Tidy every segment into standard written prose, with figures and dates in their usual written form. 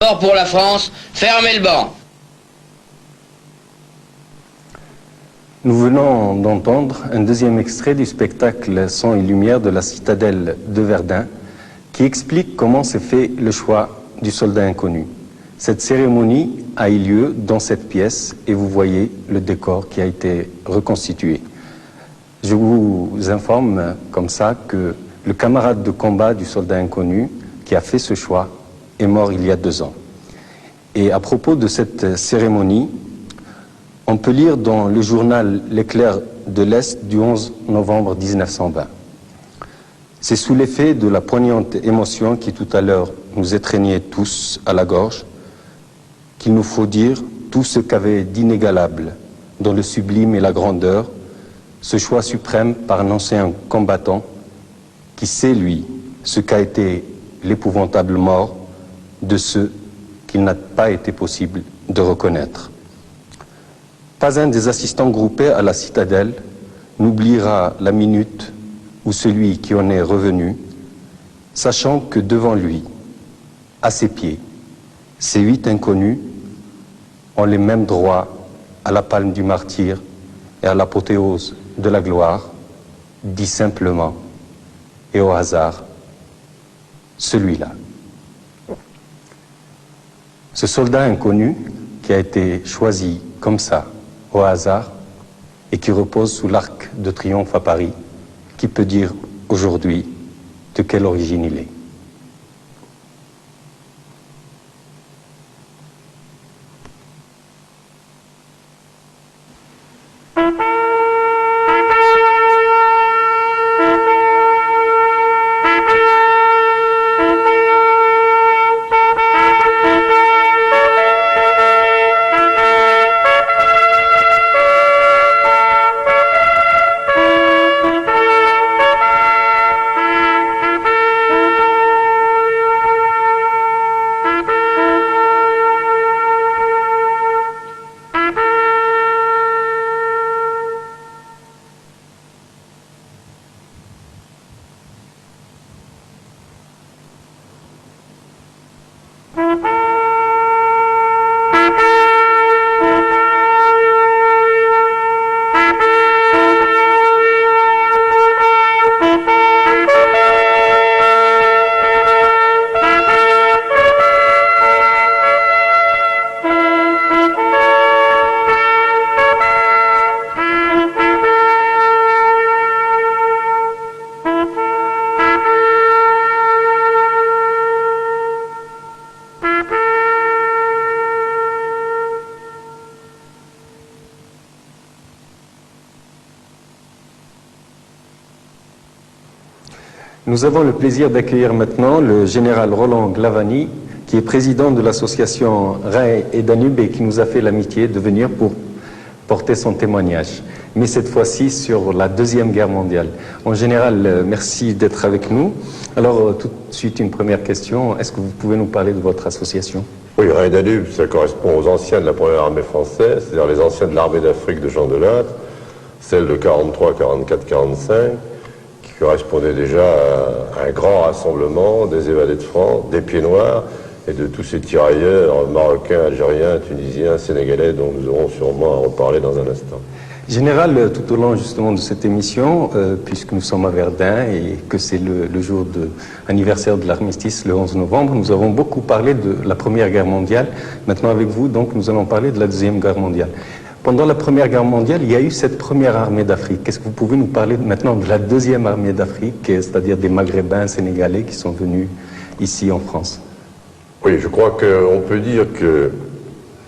Mort pour la France, fermez le banc. Nous venons d'entendre un deuxième extrait du spectacle Son et Lumière de la Citadelle de Verdun qui explique comment s'est fait le choix du soldat inconnu. Cette cérémonie a eu lieu dans cette pièce et vous voyez le décor qui a été reconstitué. Je vous informe comme ça que le camarade de combat du soldat inconnu qui a fait ce choix est mort il y a 2 ans. Et à propos de cette cérémonie, on peut lire dans le journal L'Éclair de l'Est du 11 novembre 1920. C'est sous l'effet de la poignante émotion qui tout à l'heure nous étreignait tous à la gorge qu'il nous faut dire tout ce qu'avait d'inégalable dans le sublime et la grandeur ce choix suprême par un ancien combattant qui sait, lui, ce qu'a été l'épouvantable mort de ceux qu'il n'a pas été possible de reconnaître. Pas un des assistants groupés à la citadelle n'oubliera la minute où celui qui en est revenu, sachant que devant lui, à ses pieds, ces 8 inconnus ont les mêmes droits à la palme du martyr et à l'apothéose de la gloire, dit simplement et au hasard, celui-là. Ce soldat inconnu qui a été choisi comme ça, au hasard, et qui repose sous l'arc de triomphe à Paris, qui peut dire aujourd'hui de quelle origine il est. Nous avons le plaisir d'accueillir maintenant le général Roland Glavany, qui est président de l'association Rhin et Danube et qui nous a fait l'amitié de venir pour porter son témoignage, mais cette fois-ci sur la Deuxième Guerre mondiale. En général, merci d'être avec nous. Alors, tout de suite, une première question. Est-ce que vous pouvez nous parler de votre association? Oui, Rhin et Danube, ça correspond aux anciens de la première armée française, c'est-à-dire les anciens de l'armée d'Afrique de Jean Delattre, celle de 43, 44, 45, qui correspondait déjà à un grand rassemblement des évadés de France, des pieds noirs et de tous ces tirailleurs marocains, algériens, tunisiens, sénégalais dont nous aurons sûrement à reparler dans un instant. Général, tout au long justement de cette émission, puisque nous sommes à Verdun et que c'est le jour de anniversaire de l'armistice, le 11 novembre, nous avons beaucoup parlé de la Première Guerre mondiale. Maintenant avec vous, donc, nous allons parler de la Deuxième Guerre mondiale. Pendant la Première Guerre mondiale, il y a eu cette première armée d'Afrique. Qu'est-ce que vous pouvez nous parler maintenant de la deuxième armée d'Afrique, c'est-à-dire des Maghrébins sénégalais qui sont venus ici en France? Oui, je crois qu'on peut dire que,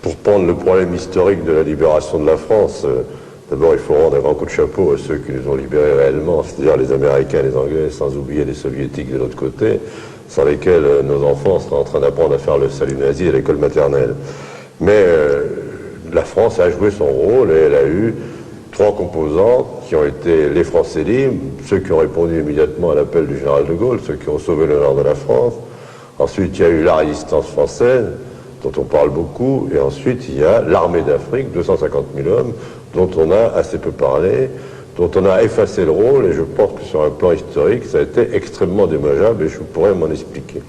pour prendre le problème historique de la libération de la France, d'abord il faut rendre un grand coup de chapeau à ceux qui nous ont libérés réellement, c'est-à-dire les Américains, les Anglais, sans oublier les Soviétiques de l'autre côté, sans lesquels nos enfants seraient en train d'apprendre à faire le salut nazi à l'école maternelle. Mais la France a joué son rôle et elle a eu 3 composantes qui ont été les Français libres, ceux qui ont répondu immédiatement à l'appel du général de Gaulle, ceux qui ont sauvé le nord de la France. Ensuite, il y a eu la résistance française, dont on parle beaucoup, et ensuite il y a l'armée d'Afrique, 250 000 hommes, dont on a assez peu parlé, dont on a effacé le rôle, et je pense que sur un plan historique, ça a été extrêmement dommageable, et je pourrais m'en expliquer.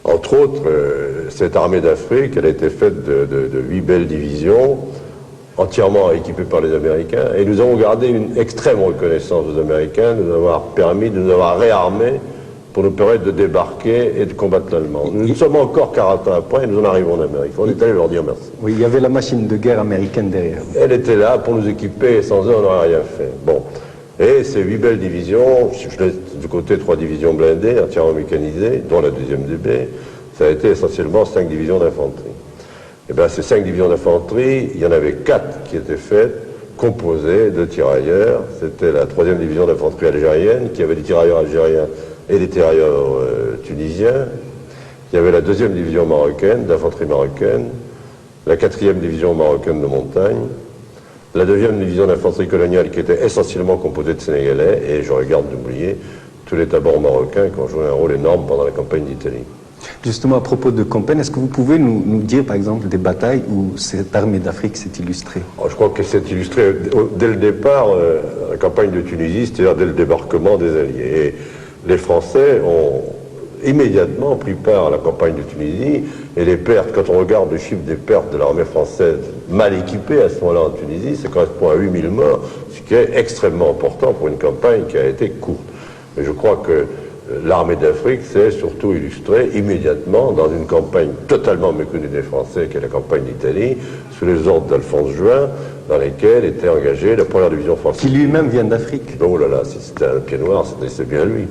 Entre autres, cette armée d'Afrique, elle a été faite de 8 belles divisions, entièrement équipées par les Américains, et nous avons gardé une extrême reconnaissance aux Américains de nous avoir permis, de nous avoir réarmés pour nous permettre de débarquer et de combattre l'Allemand. Nous sommes encore 40 ans après et nous en arrivons en Amérique. On est allé leur dire merci. Oui, il y avait la machine de guerre américaine derrière. Elle était là pour nous équiper et sans eux on n'aurait rien fait. Bon. Et ces 8 belles divisions, je laisse de côté 3 divisions blindées, entièrement mécanisées, dont la 2e DB, ça a été essentiellement 5 divisions d'infanterie. Et bien ces 5 divisions d'infanterie, il y en avait 4 qui étaient faites, composées de tirailleurs. C'était la 3e division d'infanterie algérienne, qui avait des tirailleurs algériens et des tirailleurs tunisiens. Il y avait la 2e division marocaine, d'infanterie marocaine, la 4e division marocaine de montagne, la 2e division d'infanterie coloniale qui était essentiellement composée de Sénégalais, et je regarde d'oublier tous les tabords marocains qui ont joué un rôle énorme pendant la campagne d'Italie. Justement, à propos de campagne, est-ce que vous pouvez nous dire, par exemple, des batailles où cette armée d'Afrique s'est illustrée? Je crois qu'elle s'est illustrée dès le départ, la campagne de Tunisie, c'est-à-dire dès le débarquement des Alliés. Et les Français ont immédiatement pris part à la campagne de Tunisie, et les pertes, quand on regarde le chiffre des pertes de l'armée française mal équipée à ce moment-là en Tunisie, ça correspond à 8000 morts, ce qui est extrêmement important pour une campagne qui a été courte. Mais je crois que l'armée d'Afrique s'est surtout illustrée immédiatement dans une campagne totalement méconnue des Français, qui est la campagne d'Italie, sous les ordres d'Alphonse Juin, dans lesquels était engagée la 1re division française. Qui lui-même vient d'Afrique. Oh là là, si c'était un pied noir, c'est bien lui.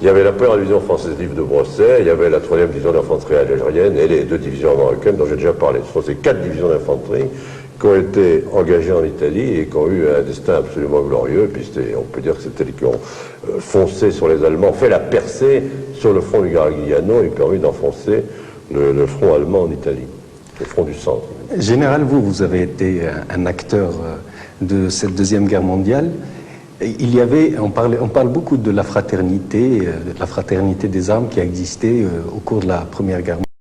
Il y avait la 1re division française livre de Brosset, il y avait la 3e division d'infanterie algérienne et les 2 divisions marocaines dont j'ai déjà parlé. Ce sont ces 4 divisions d'infanterie qui ont été engagées en Italie et qui ont eu un destin absolument glorieux. Puis on peut dire que c'était elles qui ont foncé sur les Allemands, fait la percée sur le front du Garigliano et permis d'enfoncer le front allemand en Italie, le front du centre. Général, vous avez été un acteur de cette 2e guerre mondiale. Il y avait, on parle beaucoup de la fraternité des armes qui a existé au cours de la Première Guerre mondiale.